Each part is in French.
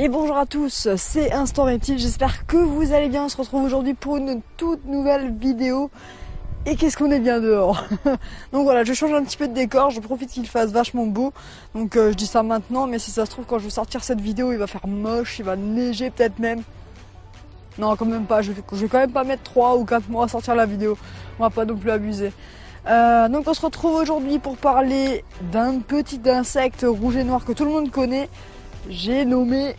Et bonjour à tous, c'est Instant Reptile, j'espère que vous allez bien. On se retrouve aujourd'hui pour une toute nouvelle vidéo. Et qu'est-ce qu'on est bien dehors. Donc voilà, je change un petit peu de décor, je profite qu'il fasse vachement beau. Donc je dis ça maintenant, mais si ça se trouve quand je vais sortir cette vidéo, il va faire moche, il va neiger peut-être même. Non, quand même pas, je vais quand même pas mettre 3 ou 4 mois à sortir la vidéo. On va pas non plus abuser. Donc on se retrouve aujourd'hui pour parler d'un petit insecte rouge et noir que tout le monde connaît. J'ai nommé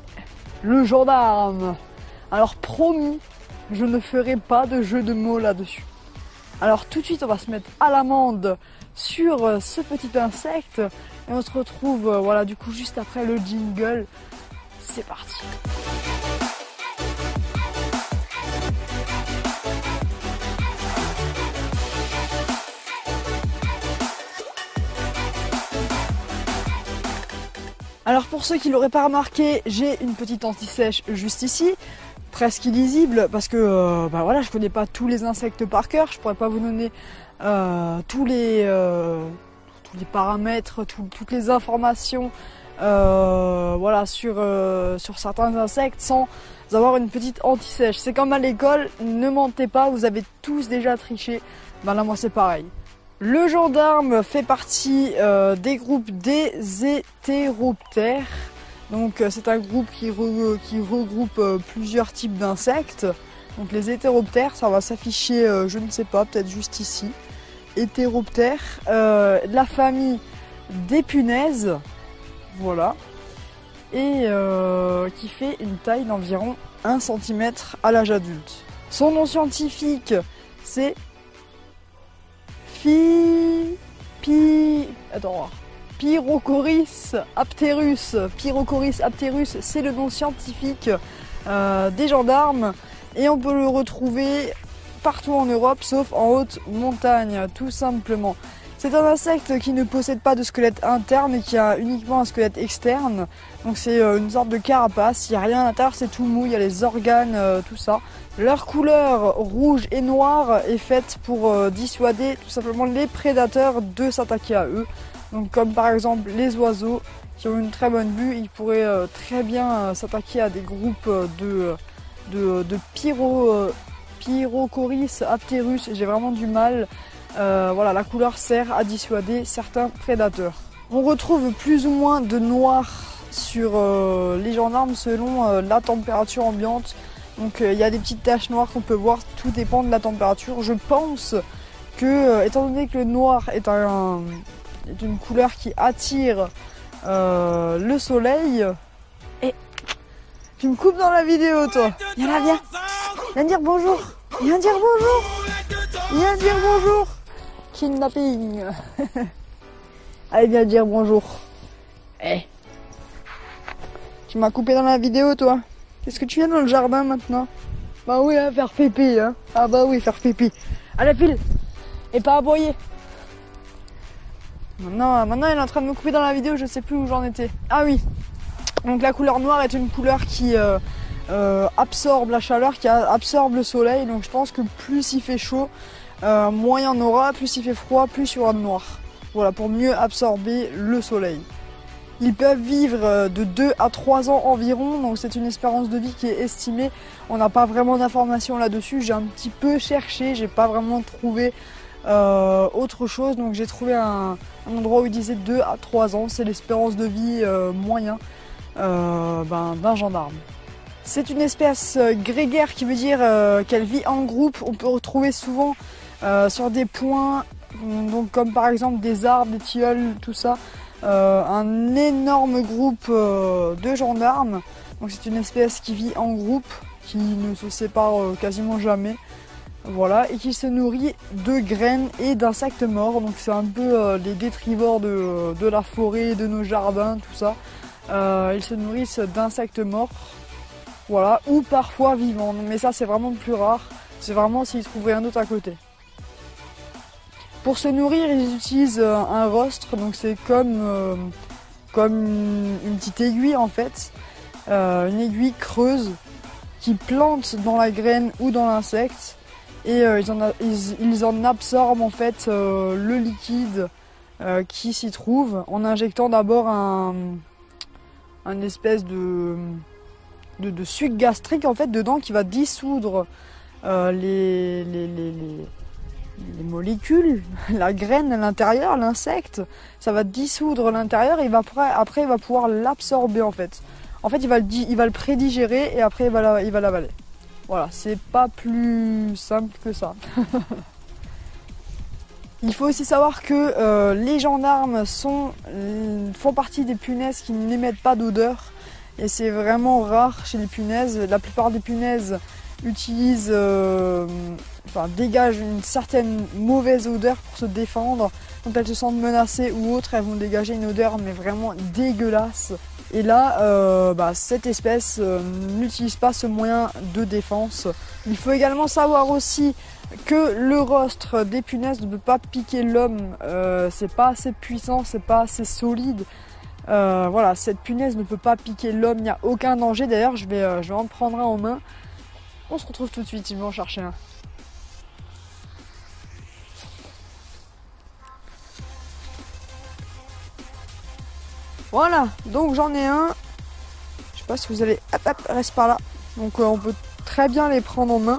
le gendarme. Alors promis, je ne ferai pas de jeu de mots là-dessus. Alors tout de suite on va se mettre à l'amende sur ce petit insecte. Et on se retrouve voilà du coup juste après le jingle. C'est parti. Alors pour ceux qui l'auraient pas remarqué, j'ai une petite anti-sèche juste ici, presque illisible, parce que voilà, je connais pas tous les insectes par cœur, je pourrais pas vous donner tous les paramètres, toutes les informations voilà, sur certains insectes sans avoir une petite anti-sèche. C'est comme à l'école, ne mentez pas, vous avez tous déjà triché, ben là moi c'est pareil. Le gendarme fait partie des groupes des hétéroptères. Donc c'est un groupe qui regroupe plusieurs types d'insectes. Donc les hétéroptères, ça va s'afficher, je ne sais pas, peut-être juste ici. Hétéroptères, la famille des punaises, voilà. Et qui fait une taille d'environ 1 cm à l'âge adulte. Son nom scientifique, c'est Pyrochoris apterus. Pyrochoris apterus, c'est le nom scientifique des gendarmes et on peut le retrouver partout en Europe sauf en haute montagne, tout simplement. C'est un insecte qui ne possède pas de squelette interne et qui a uniquement un squelette externe. Donc c'est une sorte de carapace, il n'y a rien à l'intérieur, c'est tout mou, il y a les organes, tout ça. Leur couleur rouge et noire est faite pour dissuader tout simplement les prédateurs de s'attaquer à eux. Donc comme par exemple les oiseaux qui ont une très bonne vue, ils pourraient très bien s'attaquer à des groupes de Pyrochoris apterus. J'ai vraiment du mal. Voilà, la couleur sert à dissuader certains prédateurs. On retrouve plus ou moins de noir sur les gendarmes selon la température ambiante. Donc il y a des petites taches noires qu'on peut voir, tout dépend de la température. Je pense que, étant donné que le noir est une couleur qui attire le soleil... Et tu me coupes dans la vidéo toi. Viens là, viens. Viens dire bonjour. Viens dire bonjour. Viens dire bonjour. Kidnapping. Allez, viens dire bonjour. Eh. Tu m'as coupé dans la vidéo toi. Qu'est-ce que tu viens dans le jardin maintenant? Bah oui, hein, faire pipi, hein. Ah bah oui, faire pipi. Allez, file. Et pas aboyer. Maintenant, elle est en train de me couper dans la vidéo, je sais plus où j'en étais. Ah oui. Donc la couleur noire est une couleur qui absorbe la chaleur, qui absorbe le soleil. Donc je pense que plus il fait chaud, moins il y en aura. Plus il fait froid, plus il y aura de noir. Voilà, pour mieux absorber le soleil. Ils peuvent vivre de 2 à 3 ans environ, donc c'est une espérance de vie qui est estimée. On n'a pas vraiment d'informations là-dessus, j'ai un petit peu cherché, j'ai pas vraiment trouvé autre chose. Donc j'ai trouvé un endroit où il disait 2 à 3 ans, c'est l'espérance de vie moyen d'un gendarme. C'est une espèce grégaire qui veut dire qu'elle vit en groupe. On peut retrouver souvent sur des points, donc comme par exemple des arbres, des tilleuls, tout ça. Un énorme groupe de gendarmes. Donc c'est une espèce qui vit en groupe, qui ne se sépare quasiment jamais. Voilà, et qui se nourrit de graines et d'insectes morts. Donc c'est un peu les détrivores de la forêt, de nos jardins, tout ça. Ils se nourrissent d'insectes morts. Voilà, ou parfois vivants. Mais ça c'est vraiment plus rare. C'est vraiment s'ils trouvent rien d'autre à côté. Pour se nourrir, ils utilisent un rostre, donc c'est comme une petite aiguille en fait, une aiguille creuse qui plante dans la graine ou dans l'insecte et ils en absorbent en fait le liquide qui s'y trouve en injectant d'abord un espèce de de suc gastrique en fait dedans qui va dissoudre les molécules, la graine à l'intérieur, l'insecte, ça va dissoudre l'intérieur et après il va pouvoir l'absorber en fait. En fait il va le prédigérer et après il va l'avaler. Voilà, c'est pas plus simple que ça. Il faut aussi savoir que les gendarmes font partie des punaises qui n'émettent pas d'odeur. Et c'est vraiment rare chez les punaises. La plupart des punaises dégagent une certaine mauvaise odeur pour se défendre. Quand elles se sentent menacées ou autres, elles vont dégager une odeur mais vraiment dégueulasse. Et là, cette espèce n'utilise pas ce moyen de défense. Il faut également savoir aussi que le rostre des punaises ne peut pas piquer l'homme. C'est pas assez puissant, c'est pas assez solide. Voilà, cette punaise ne peut pas piquer l'homme, il n'y a aucun danger. D'ailleurs, je vais en prendre un en main. On se retrouve tout de suite, je vais en chercher un. Voilà, donc j'en ai un. Je sais pas si vous allez... Hop, reste par là. Donc on peut très bien les prendre en main.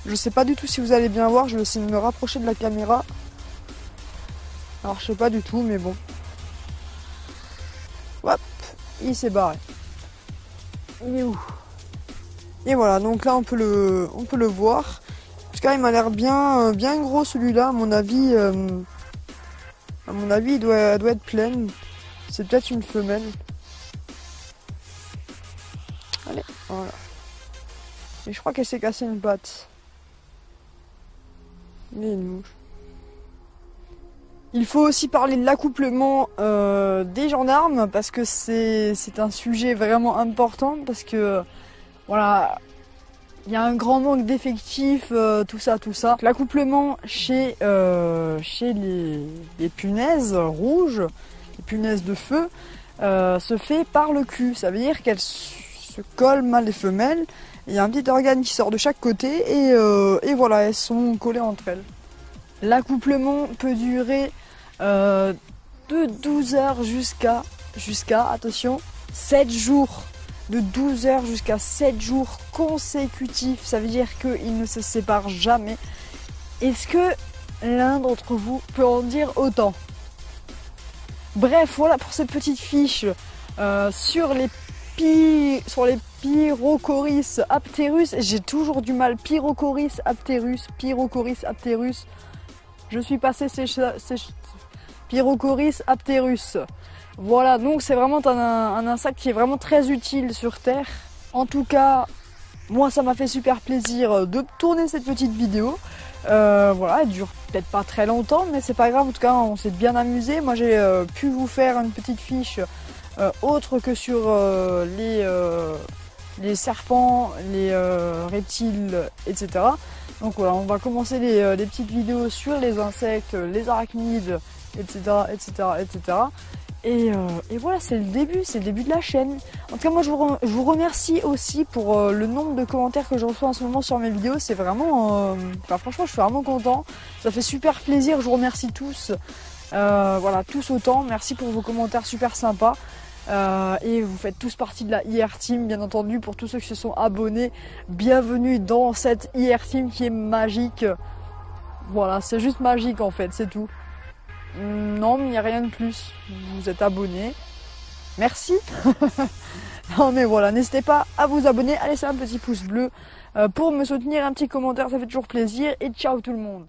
Je sais pas du tout si vous allez bien voir, je vais essayer de me rapprocher de la caméra. Alors je sais pas du tout, mais bon. Hop, il s'est barré. Il est où? Et voilà, donc là on peut le voir. En tout cas, il m'a l'air bien gros celui-là. À mon avis, il doit être plein. C'est peut-être une femelle. Allez, voilà. Et je crois qu'elle s'est cassée une patte. Il est une mouche. Il faut aussi parler de l'accouplement des gendarmes parce que c'est un sujet vraiment important parce que voilà, il y a un grand manque d'effectifs, tout ça. L'accouplement chez les punaises rouges, les punaises de feu, se fait par le cul. Ça veut dire qu'elles se collent mal les femelles. Il y a un petit organe qui sort de chaque côté et voilà, elles sont collées entre elles. L'accouplement peut durer de 12 heures jusqu'à, attention, 7 jours. De 12 heures jusqu'à 7 jours consécutifs. Ça veut dire qu'ils ne se séparent jamais. Est-ce que l'un d'entre vous peut en dire autant? Bref, voilà pour cette petite fiche sur les Pyrochoris apterus. J'ai toujours du mal. Pyrochoris apterus. Je suis passé Pyrochoris apterus. Voilà, donc c'est vraiment un insecte qui est vraiment très utile sur Terre. En tout cas, moi ça m'a fait super plaisir de tourner cette petite vidéo. Voilà, elle dure peut-être pas très longtemps, mais c'est pas grave, en tout cas on s'est bien amusé. Moi j'ai pu vous faire une petite fiche autre que sur les serpents, les reptiles, etc. Donc voilà, on va commencer les petites vidéos sur les insectes, les arachnides, etc. Et voilà, c'est le début de la chaîne. En tout cas, moi je vous remercie aussi pour le nombre de commentaires que je reçois en ce moment sur mes vidéos. C'est vraiment, franchement, je suis vraiment content. Ça fait super plaisir. Je vous remercie tous, voilà, tous autant. Merci pour vos commentaires super sympas. Et vous faites tous partie de la IR Team, bien entendu. Pour tous ceux qui se sont abonnés, bienvenue dans cette IR Team qui est magique. Voilà, c'est juste magique en fait, c'est tout. Non, mais il n'y a rien de plus. Vous êtes abonné. Merci. Non, mais voilà, n'hésitez pas à vous abonner, à laisser un petit pouce bleu pour me soutenir, un petit commentaire, ça fait toujours plaisir. Et ciao tout le monde.